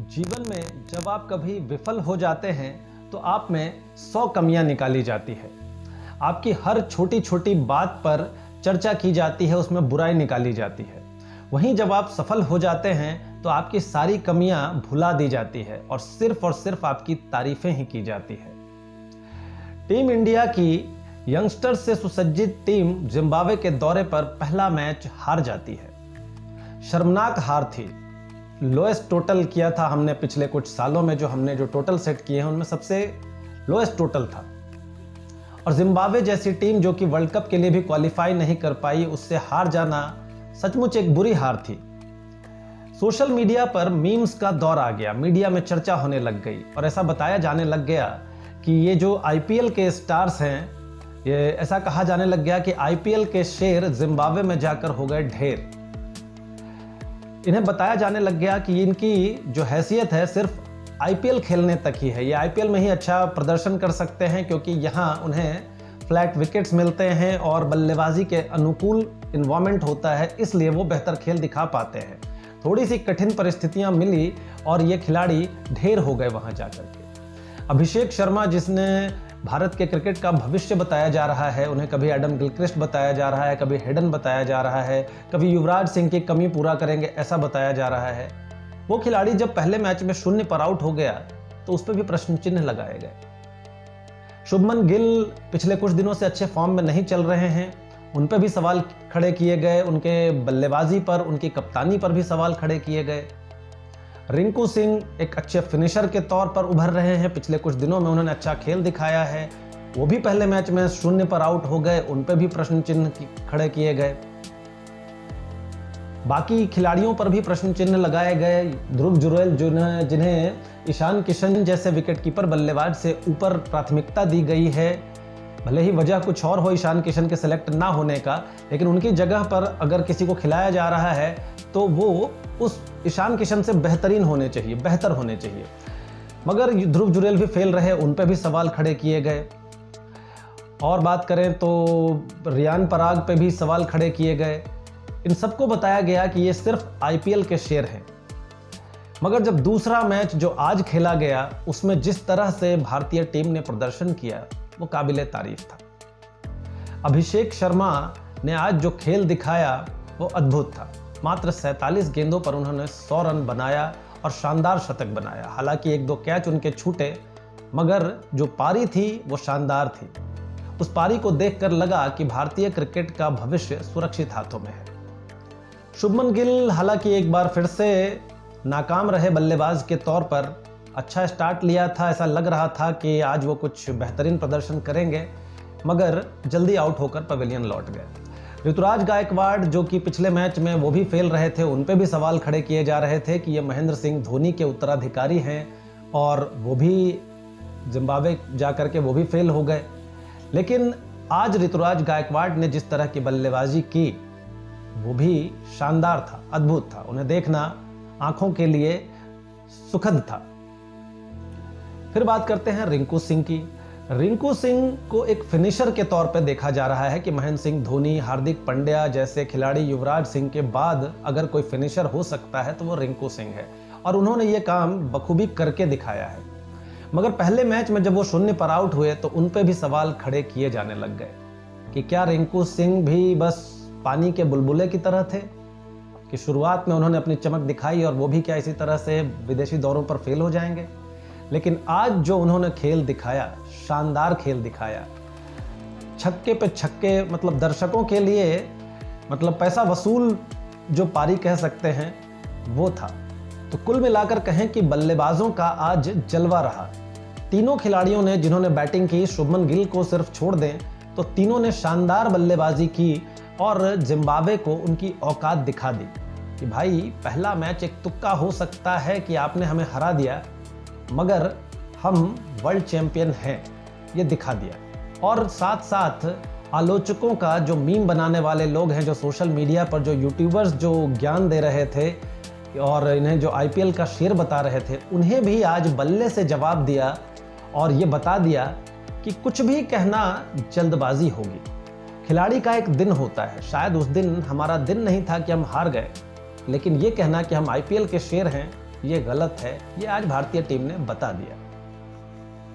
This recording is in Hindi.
जीवन में जब आप कभी विफल हो जाते हैं तो आप में 100 कमियां निकाली जाती है। आपकी हर छोटी छोटी बात पर चर्चा की जाती है, उसमें बुराई निकाली जाती है। वहीं जब आप सफल हो जाते हैं तो आपकी सारी कमियां भुला दी जाती है और सिर्फ आपकी तारीफें ही की जाती है। टीम इंडिया की यंगस्टर्स से सुसज्जित टीम जिम्बाब्वे के दौरे पर पहला मैच हार जाती है। शर्मनाक हार थी। लोएस्ट टोटल किया था हमने पिछले कुछ सालों में, जो टोटल सेट किए हैं उनमें सबसे लोएस्ट टोटल था। और जिम्बाब्वे जैसी टीम जो कि वर्ल्ड कप के लिए भी क्वालिफाई नहीं कर पाई, उससे हार जाना सचमुच एक बुरी हार थी। सोशल मीडिया पर मीम्स का दौर आ गया, मीडिया में चर्चा होने लग गई और ऐसा बताया जाने लग गया कि ये जो आईपीएल के स्टार्स हैं, ये ऐसा कहा जाने लग गया कि आईपीएल के शेर जिम्बाब्वे में जाकर हो गए ढेर। इन्हें बताया जाने लग गया कि इनकी जो हैसियत है सिर्फ आईपीएल खेलने तक ही है। ये आईपीएल में ही अच्छा प्रदर्शन कर सकते हैं क्योंकि यहाँ उन्हें फ्लैट विकेट्स मिलते हैं और बल्लेबाजी के अनुकूल इन्वायरमेंट होता है, इसलिए वो बेहतर खेल दिखा पाते हैं। थोड़ी सी कठिन परिस्थितियां मिली और ये खिलाड़ी ढेर हो गए वहां जाकर के। अभिषेक शर्मा, जिसने भारत के क्रिकेट का भविष्य बताया जा रहा है, उन्हें कभी एडम गिलक्रिस्ट बताया जा रहा है, कभी हेडन बताया जा रहा है, कभी युवराज सिंह की कमी पूरा करेंगे ऐसा बताया जा रहा है। वो खिलाड़ी जब पहले मैच में 0 पर आउट हो गया तो उस पर भी प्रश्न चिन्ह लगाए गए। शुभमन गिल पिछले कुछ दिनों से अच्छे फॉर्म में नहीं चल रहे हैं, उन पर भी सवाल खड़े किए गए। उनके बल्लेबाजी पर, उनकी कप्तानी पर भी सवाल खड़े किए गए। रिंकू सिंह एक अच्छे फिनिशर के तौर पर उभर रहे हैं, पिछले कुछ दिनों में उन्होंने अच्छा खेल दिखाया है, वो भी पहले मैच में 0 पर आउट हो गए, उन पर भी प्रश्न चिन्ह खड़े किए गए। बाकी खिलाड़ियों पर भी प्रश्न चिन्ह लगाए गए। ध्रुव जुरैल, जिन्हें ईशान किशन जैसे विकेटकीपर बल्लेबाज से ऊपर प्राथमिकता दी गई है, भले ही वजह कुछ और हो ईशान किशन के सिलेक्ट ना होने का, लेकिन उनकी जगह पर अगर किसी को खिलाया जा रहा है तो वो उस ईशान किशन से बेहतर होने चाहिए। मगर ध्रुव जुरैल भी फेल रहे, उन पे भी सवाल खड़े किए गए। और बात करें तो रियान पराग पे भी सवाल खड़े किए गए। इन सबको बताया गया कि ये सिर्फ आईपीएल के शेर हैं। मगर जब दूसरा मैच जो आज खेला गया, उसमें जिस तरह से भारतीय टीम ने प्रदर्शन किया वो काबिले तारीफ था। अभिषेक शर्मा ने आज जो खेल दिखाया वो अद्भुत था। मात्र 47 गेंदों पर उन्होंने 100 रन बनाया और शानदार शतक बनाया। हालांकि 1-2 कैच उनके छूटे, मगर जो पारी थी वो शानदार थी। उस पारी को देखकर लगा कि भारतीय क्रिकेट का भविष्य सुरक्षित हाथों में है। शुभमन गिल हालांकि एक बार फिर से नाकाम रहे बल्लेबाज के तौर पर। अच्छा स्टार्ट लिया था, ऐसा लग रहा था कि आज वो कुछ बेहतरीन प्रदर्शन करेंगे, मगर जल्दी आउट होकर पवेलियन लौट गए। ऋतुराज गायकवाड़, जो कि पिछले मैच में वो भी फेल रहे थे, उन पे भी सवाल खड़े किए जा रहे थे कि ये महेंद्र सिंह धोनी के उत्तराधिकारी हैं और वो भी जिम्बाब्वे जाकर के वो भी फेल हो गए। लेकिन आज ऋतुराज गायकवाड़ ने जिस तरह की बल्लेबाजी की वो भी शानदार था, अद्भुत था। उन्हें देखना आंखों के लिए सुखद था। फिर बात करते हैं रिंकू सिंह की। रिंकू सिंह को एक फिनिशर के तौर पर देखा जा रहा है कि महेंद्र सिंह धोनी, हार्दिक पांड्या जैसे खिलाड़ी, युवराज सिंह के बाद अगर कोई फिनिशर हो सकता है तो वो रिंकू सिंह है और उन्होंने ये काम बखूबी करके दिखाया है। मगर पहले मैच में जब वो 0 पर आउट हुए तो उन पे भी सवाल खड़े किए जाने लग गए कि क्या रिंकू सिंह भी बस पानी के बुलबुले की तरह थे कि शुरुआत में उन्होंने अपनी चमक दिखाई और वो भी क्या इसी तरह से विदेशी दौरों पर फेल हो जाएंगे। लेकिन आज जो उन्होंने खेल दिखाया, शानदार खेल दिखाया, छक्के पे छक्के, मतलब दर्शकों के लिए मतलब पैसा वसूल जो पारी कह सकते हैं वो था। तो कुल मिलाकर कहें कि बल्लेबाजों का आज जलवा रहा। तीनों खिलाड़ियों ने जिन्होंने बैटिंग की, शुभमन गिल को सिर्फ छोड़ दें तो तीनों ने शानदार बल्लेबाजी की और जिम्बाब्वे को उनकी औकात दिखा दी कि भाई पहला मैच एक तुक्का हो सकता है कि आपने हमें हरा दिया, मगर हम वर्ल्ड चैंपियन हैं, ये दिखा दिया। और साथ साथ आलोचकों का, जो मीम बनाने वाले लोग हैं, जो सोशल मीडिया पर जो यूट्यूबर्स जो ज्ञान दे रहे थे और इन्हें जो आईपीएल का शेर बता रहे थे, उन्हें भी आज बल्ले से जवाब दिया और ये बता दिया कि कुछ भी कहना जल्दबाजी होगी। खिलाड़ी का एक दिन होता है, शायद उस दिन हमारा दिन नहीं था कि हम हार गए, लेकिन ये कहना कि हम आईपीएल के शेर हैं, ये गलत है, ये आज भारतीय टीम ने बता दिया।